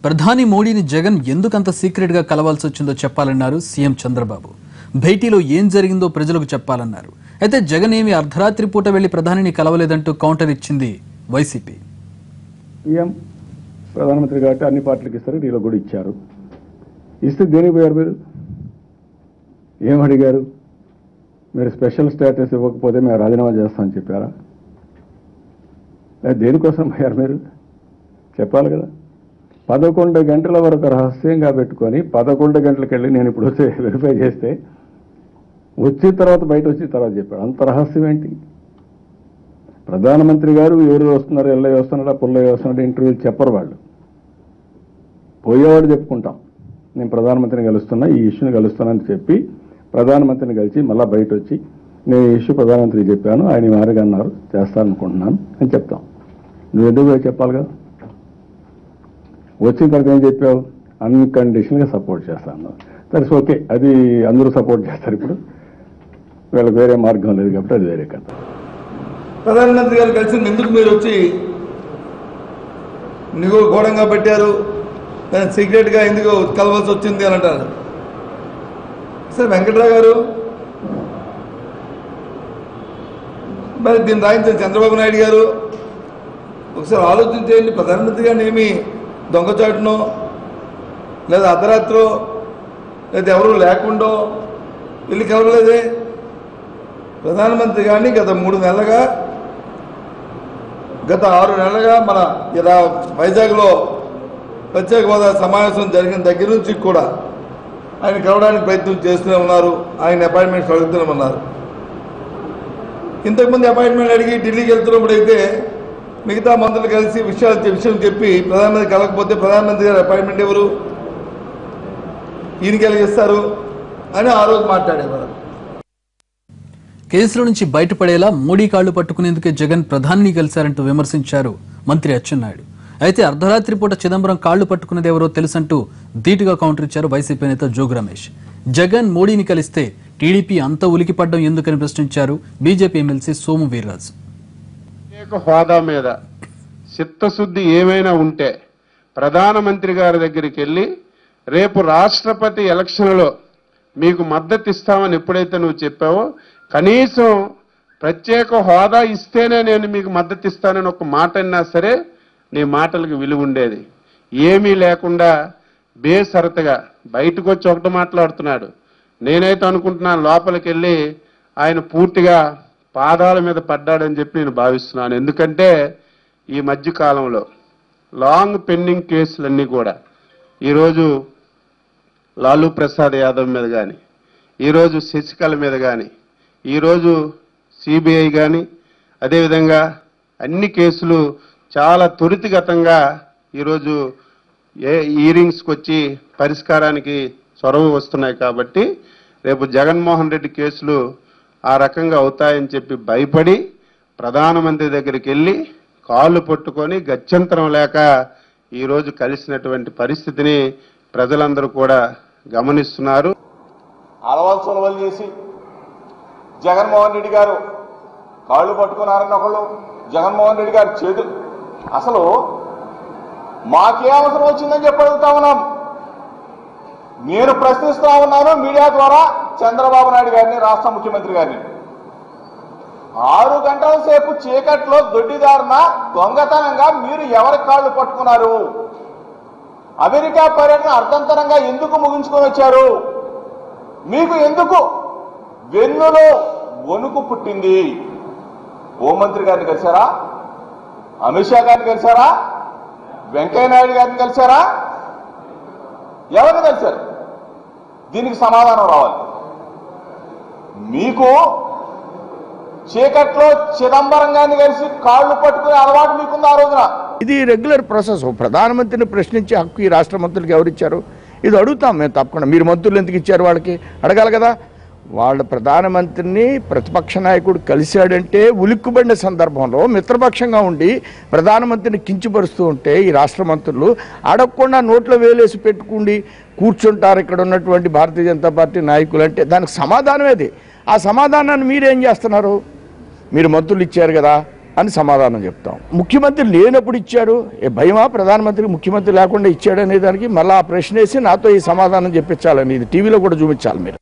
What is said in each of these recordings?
ప్రధాని మోడీని జగన్ ఎందుకంత సీక్రెట్ గా కలవాల్సి వచ్చిందో చెప్పాలన్నారు సీఎం చంద్రబాబు. భేటీలో ఏం జరిగిందో ప్రజలకు చెప్పాలన్నారు. అయితే జగన్ ఏమి అర్ధరాత్రి పూట వెళ్లి ప్రధానిని కలవలేదంటూ కౌంటర్ ఇచ్చింది వైసీపీ. సీఎం ప్రధానమంత్రి కాబట్టి అన్ని పార్టీలకు ఇస్తారు, వీళ్ళు కూడా ఇచ్చారు. ఇస్తే దేనికి పోయారు? మీరు ఏమడిగారు? మీరు స్పెషల్ స్టేటస్ ఇవ్వకపోతే మేము రాజీనామా చేస్తామని చెప్పారా? దేనికోసం పోయారు? మీరు చెప్పాలి కదా. 11 గంటల వరకు రహస్యంగా పెట్టుకొని 11 గంటలకు వెళ్ళి నేను ఇప్పుడు వచ్చి వెరిఫై చేస్తే వచ్చిన తర్వాత బయట వచ్చిన తర్వాత చెప్పాడు. అంత రహస్యం ఏంటి? ప్రధానమంత్రి గారు ఎవరు వస్తున్నారు, ఎల్లయ్య వస్తున్నాడా, పుల్లయ్య వస్తున్నాడా ఇంటర్వ్యూలు చెప్పరు. వాళ్ళు పోయేవాడు చెప్పుకుంటాం, నేను ప్రధానమంత్రిని కలుస్తున్నా, ఈ ఇష్యూని కలుస్తానని చెప్పి ప్రధానమంత్రిని కలిసి మళ్ళీ బయట వచ్చి నేను ఈ ఇష్యూ ప్రధానమంత్రికి చెప్పాను, ఆయన మారిగా అన్నారు, చేస్తాననుకుంటున్నాను అని చెప్తాం. నువ్వు ఎందుకు చెప్పాలి కదా. వచ్చిన తర్వాత ఏం చెప్పావు? అన్కండిషనల్గా సపోర్ట్ చేస్తాను. దట్స్ ఓకే, అది అందరూ సపోర్ట్ చేస్తారు. ఇప్పుడు వీళ్ళకి వేరే మార్గం లేదు కాబట్టి అది వేరే కథ. ప్రధానమంత్రి గారు కలిసి ఎందుకు మీరు వచ్చి నీకు ఘోరంగా పెట్టారు, సీక్రెట్గా ఎందుకు కలవాల్సి వచ్చింది అని అంటారు. సార్ వెంకట్రావు గారు మరి దీన్ని రాయించిన చంద్రబాబు నాయుడు గారు ఒకసారి ఆలోచించేయండి. ప్రధానమంత్రి గారిని ఏమి దొంగచాటునో లేదా అర్ధరాత్రో లేదా ఎవరు లేకుండా వెళ్ళి కలవలేదే. ప్రధానమంత్రి గారిని గత 6 నెలలుగా మన ఇలా వైజాగ్లో ప్రత్యేక హోదా సమావేశం జరిగిన దగ్గర నుంచి కూడా ఆయన కలవడానికి ప్రయత్నం చేస్తూనే ఉన్నారు. ఆయన అపాయింట్మెంట్స్ అడుగుతూనే ఉన్నారు. ఇంతకుముందు అపాయింట్మెంట్ అడిగి ఢిల్లీకి వెళ్తున్నప్పుడు అయితే మిగతా మంత్రులు కలిసి విషయం చెప్పి ప్రధానమంత్రి కలగకపోతే ప్రధానమంత్రి గారు అపాయింట్మెంట్ ఎవరు, ఈయనకి కలిగిస్తారు అని ఆ రోజు మాట్లాడేవారు. కేసుల నుంచి బయటపడేలా మోడీ కాళ్లు పట్టుకునేందుకే జగన్ ప్రధానిని కలిశారంటూ విమర్శించారు మంత్రి అచ్చెన్నాయుడు. అయితే అర్ధరాత్రి పూట చిదంబరం కాళ్లు పట్టుకున్నది ఎవరో తెలుసంటూ ధీటుగా కౌంటర్ ఇచ్చారు వైసీపీ నేత జోగు రమేష్. జగన్ మోడీని కలిస్తే టీడీపీ అంత ఉలికిపడ్డం ఎందుకని ప్రశ్నించారు బీజేపీ ఎమ్మెల్సీ సోము వీర్రాజు. హోదా మీద చిత్తశుద్ధి ఏమైనా ఉంటే ప్రధానమంత్రి గారి దగ్గరికి వెళ్ళి రేపు రాష్ట్రపతి ఎలక్షన్లో మీకు మద్దతు ఇస్తామని ఎప్పుడైతే నువ్వు చెప్పావో కనీసం ప్రత్యేక హోదా ఇస్తేనే నేను మీకు మద్దతు ఇస్తానని ఒక మాట అన్నా సరే నీ మాటలకు విలువ ఉండేది. ఏమీ లేకుండా బేసరతగా బయటకు వచ్చి ఒకటి మాట్లాడుతున్నాడు. నేనైతే అనుకుంటున్నాను లోపలికి వెళ్ళి ఆయన పూర్తిగా పాదాల మీద పడ్డాడని చెప్పి నేను భావిస్తున్నాను. ఎందుకంటే ఈ మధ్య కాలంలో లాంగ్ పెండింగ్ కేసులన్నీ కూడా ఈరోజు లాలూ ప్రసాద్ యాదవ్ మీద కానీ, ఈరోజు శశికళ మీద కానీ, ఈరోజు సిబిఐ కానీ, అదేవిధంగా అన్ని కేసులు చాలా త్వరితగతంగా ఈరోజు హీరింగ్స్కి వచ్చి పరిష్కారానికి చొరవ వస్తున్నాయి. కాబట్టి రేపు జగన్మోహన్ రెడ్డి కేసులు ఆ రకంగా అవుతాయని చెప్పి భయపడి ప్రధానమంత్రి దగ్గరికి వెళ్ళి కాళ్ళు పట్టుకొని గత్యంతరం లేక ఈరోజు కలిసినటువంటి పరిస్థితిని ప్రజలందరూ కూడా గమనిస్తున్నారు. అలవల్సొలవలు చేసి జగన్మోహన్ రెడ్డి గారు కాళ్ళు పట్టుకున్నారని ఒకళ్ళు, జగన్మోహన్ రెడ్డి గారు చేతులు, అసలు మాకే అవసరం వచ్చిందని చెప్పి అడుగుతా ఉన్నాం. నేను ప్రశ్నిస్తా ఉన్నాను మీడియా ద్వారా చంద్రబాబు నాయుడు గారిని, రాష్ట్ర ముఖ్యమంత్రి గారిని. 6 గంటల సేపు చీకట్లో దొడ్డిదారిన దొంగతనంగా మీరు ఎవరి కాళ్ళు పట్టుకున్నారు? అమెరికా పర్యటన అర్థంతరంగా ఎందుకు ముగించుకొని వచ్చారు? మీకు ఎందుకు వెన్నులో వణుకు పుట్టింది? హోంమంత్రి గారిని కలిశారా? అమిత్ షా గారిని కలిశారా? వెంకయ్య నాయుడు గారిని కలిశారా? ఎవరిని కలిశారు? దీనికి సమాధానం రావాలి. మీకు చీకట్లో చిదంబరం గారిని కలిసి కాళ్ళు పట్టుకునే అలవాటు మీకుంది ఆ రోజున. ఇది రెగ్యులర్ ప్రాసెస్. ప్రధానమంత్రిని ప్రశ్నించే హక్కు ఈ రాష్ట్ర మంత్రులకు ఎవరిచ్చారు? ఇది అడుగుతాం మేము తప్పకుండా. మీరు మంత్రులు ఎందుకు ఇచ్చారు? వాళ్ళకి అడగాలి కదా. వాళ్ళ ప్రధానమంత్రిని ప్రతిపక్ష నాయకుడు కలిశాడంటే ఉలిక్కుబడిన సందర్భంలో మిత్రపక్షంగా ఉండి ప్రధానమంత్రిని కించపరుస్తూ ఉంటే ఈ రాష్ట్ర మంత్రులు అడగకుండా నోట్లో వేలేసి పెట్టుకుండి కూర్చుంటారు ఇక్కడ ఉన్నటువంటి భారతీయ జనతా పార్టీ నాయకులు. అంటే దానికి సమాధానం ఏది? ఆ సమాధానాన్ని మీరేం చేస్తున్నారు? మీరు మంత్రులు ఇచ్చారు కదా, అని సమాధానం చెప్తాం. ముఖ్యమంత్రి లేనప్పుడు ఇచ్చాడు, భయమా ప్రధానమంత్రికి ముఖ్యమంత్రి లేకుండా ఇచ్చాడు అనే దానికి మళ్ళీ ఆ ప్రశ్న వేసి నాతో ఈ సమాధానం చెప్పించాలని ఇది టీవీలో కూడా చూపించాలి మీరు.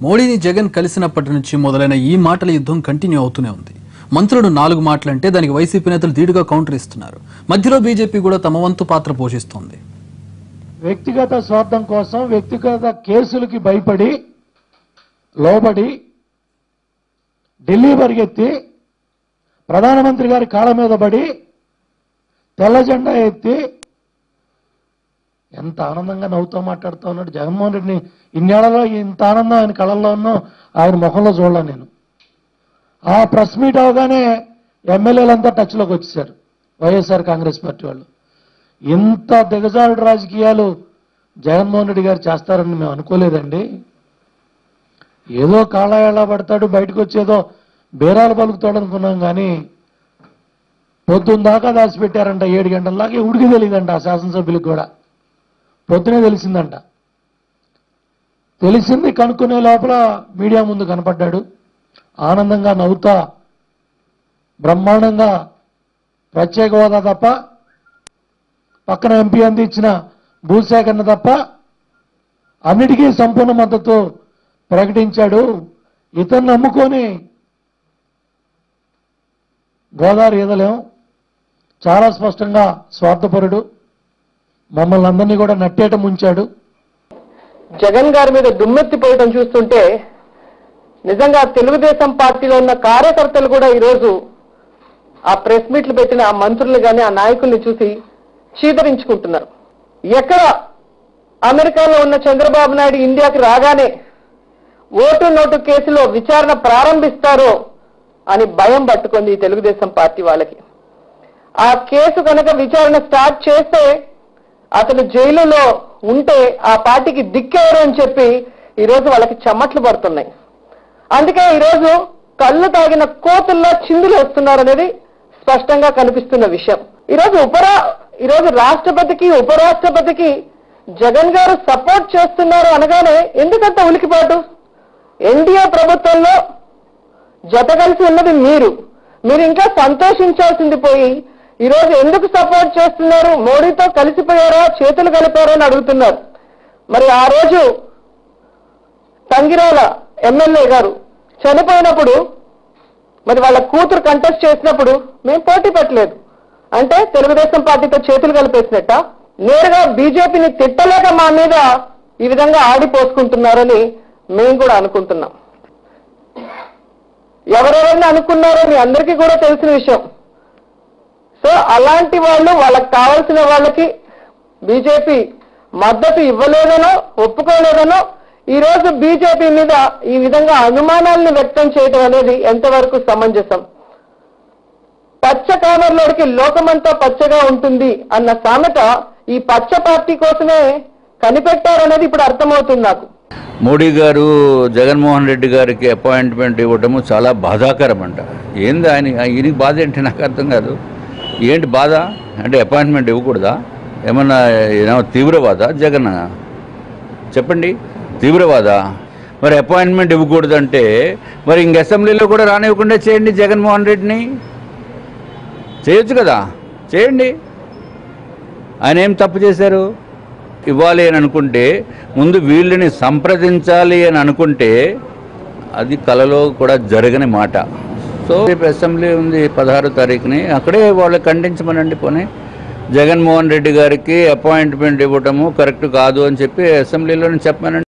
మోడీని జగన్ కలిసినప్పటి నుంచి మొదలైన ఈ మాటల యుద్ధం కంటిన్యూ అవుతూనే ఉంది. మంత్రులు 4 మాటలంటే దానికి వైసీపీ నేతలు ధీటుగా కౌంటర్ ఇస్తున్నారు. మధ్యలో బీజేపీ కూడా తమ వంతు పాత్ర పోషిస్తోంది. వ్యక్తిగత స్వార్థం కోసం వ్యక్తిగత కేసులకి భయపడి లోబడి ఢిల్లీ పరిగెత్తి ప్రధానమంత్రి గారి కాళ్ళ మీద పడి తెల్ల జెండా ఎత్తి ఎంత ఆనందంగా నవ్వుతూ మాట్లాడుతూ ఉన్నాడు జగన్మోహన్ రెడ్డిని. ఇన్నేళ్లలో ఇంత ఆనందం ఆయన కళ్ళల్లో ఉన్నో ఆయన ముఖంలో చూడలే నేను. ఆ ప్రెస్ మీట్ అవగానే ఎమ్మెల్యేలంతా టచ్లోకి వచ్చేసారు వైఎస్ఆర్ కాంగ్రెస్ పార్టీ వాళ్ళు. ఇంత దిగజారుడు రాజకీయాలు జగన్మోహన్ రెడ్డి గారు చేస్తారని మేము అనుకోలేదండి. ఏదో కాళ్ళ ఎలా పడతాడు, బయటకు వచ్చేదో బేరాలు పలుకుతాడు అనుకున్నాం. కానీ పొద్దున్న దాకా దాచిపెట్టారంట. 7 గంటల దాకా ఉడికి తెలియదంట ఆ శాసనసభ్యులకు కూడా. పొద్దునే తెలిసిందంట. తెలిసింది కనుక్కునే లోపల మీడియా ముందు కనపడ్డాడు. ఆనందంగా నవ్వుతా బ్రహ్మాండంగా ప్రత్యేక హోదా తప్ప, పక్కన ఎంపీ అందించిన భూసేకరణ తప్ప అన్నిటికీ సంపూర్ణ మద్దతు ప్రకటించాడు. ఇతన్ని నమ్ముకొని గోదావరి ఈదలేం. చాలా స్పష్టంగా స్వార్థపరుడు. మమ్మల్ని అందరినీ కూడా నట్టేట ముంచాడు. జగన్ గారి మీద దుమ్మెత్తిపోయడం చూస్తుంటే నిజంగా తెలుగుదేశం పార్టీలో ఉన్న కార్యకర్తలు కూడా ఈరోజు ఆ ప్రెస్ మీట్లు పెట్టిన ఆ మంత్రులు కానీ ఆ నాయకుల్ని చూసి చీదరించుకుంటున్నారు. ఎక్కడ అమెరికాలో ఉన్న చంద్రబాబు నాయుడు ఇండియాకి రాగానే ఓటు నోటు కేసులో విచారణ ప్రారంభిస్తారో అని భయం పట్టుకుంది ఈ తెలుగుదేశం పార్టీ వాళ్ళకి. ఆ కేసు కనుక విచారణ స్టార్ట్ చేస్తే అతను జైలులో ఉంటే ఆ పార్టీకి దిక్కెవరు అని చెప్పి ఈరోజు వాళ్ళకి చెమట్లు పడుతున్నాయి. అందుకే ఈరోజు కళ్ళు తాగిన కోతుల్లో చిందులు వస్తున్నారనేది స్పష్టంగా కనిపిస్తున్న విషయం. ఈరోజు రాష్ట్రపతికి ఉపరాష్ట్రపతికి జగన్ గారు సపోర్ట్ చేస్తున్నారు అనగానే ఎందుకంత ఉలికిపాటు? ఎన్డీఏ ప్రభుత్వంలో జత కలిసి ఉన్నది మీరు ఇంకా సంతోషించాల్సింది పోయి ఈరోజు ఎందుకు సపోర్ట్ చేస్తున్నారు? మోడీతో కలిసిపోయారా, చేతులు కలిపారా అని అడుగుతున్నారు. మరి ఆ రోజు తంగిరాల ఎమ్మెల్యే గారు చనిపోయినప్పుడు మరి వాళ్ళ కూతురు కంటెస్ట్ చేసినప్పుడు మేము పోటీ పెట్టలేదు అంటే తెలుగుదేశం పార్టీతో చేతులు కలిపేసినట్ట? నేరుగా బీజేపీని తిట్టలేక మా మీద ఈ విధంగా ఆడిపోసుకుంటున్నారని మేము కూడా అనుకుంటున్నాం. ఎవరెవరిని అనుకున్నారో మీ అందరికీ కూడా తెలిసిన విషయం. సో అలాంటి వాళ్ళు వాళ్ళకి కావాల్సిన వాళ్ళకి బీజేపీ మద్దతు ఇవ్వలేదనో ఒప్పుకోలేదనో ఈరోజు బీజేపీ మీద ఈ విధంగా అనుమానాలను వ్యక్తం చేయడం అనేది ఎంతవరకు సమంజసం? పచ్చ కామర్లోడికి లోకమంతా పచ్చగా ఉంటుంది అన్న సామెత ఈ పచ్చ పార్టీ కోసమే కనిపెట్టారనేది ఇప్పుడు అర్థమవుతుంది నాకు. మోడీ గారు జగన్మోహన్ రెడ్డి గారికి అపాయింట్మెంట్ ఇవ్వటము చాలా బాధాకరం అంట. ఏంది ఈయనకి బాధ ఏంటి నాకు అర్థం కాదు. ఏంటి బాధ అంటే అపాయింట్మెంట్ ఇవ్వకూడదా? ఏమన్నా తీవ్రవాదా జగన్? చెప్పండి, తీవ్రవాదా? మరి అపాయింట్మెంట్ ఇవ్వకూడదంటే మరి ఇంక అసెంబ్లీలో కూడా రానివ్వకుండా చేయండి. జగన్మోహన్ రెడ్డిని చేయొచ్చు కదా, చేయండి. ఆయన ఏం తప్పు చేశారు? ఇవ్వాలి అని అనుకుంటే ముందు వీళ్ళని సంప్రదించాలి అని అనుకుంటే అది కలలో కూడా జరగని మాట. సో అసెంబ్లీ ఉంది 16వ తారీఖుని, అక్కడే వాళ్ళు ఖండించమనండి. పోనీ జగన్మోహన్ రెడ్డి గారికి అపాయింట్మెంట్ ఇవ్వటము కరెక్ట్ కాదు అని చెప్పి అసెంబ్లీలోనే చెప్పమనండి.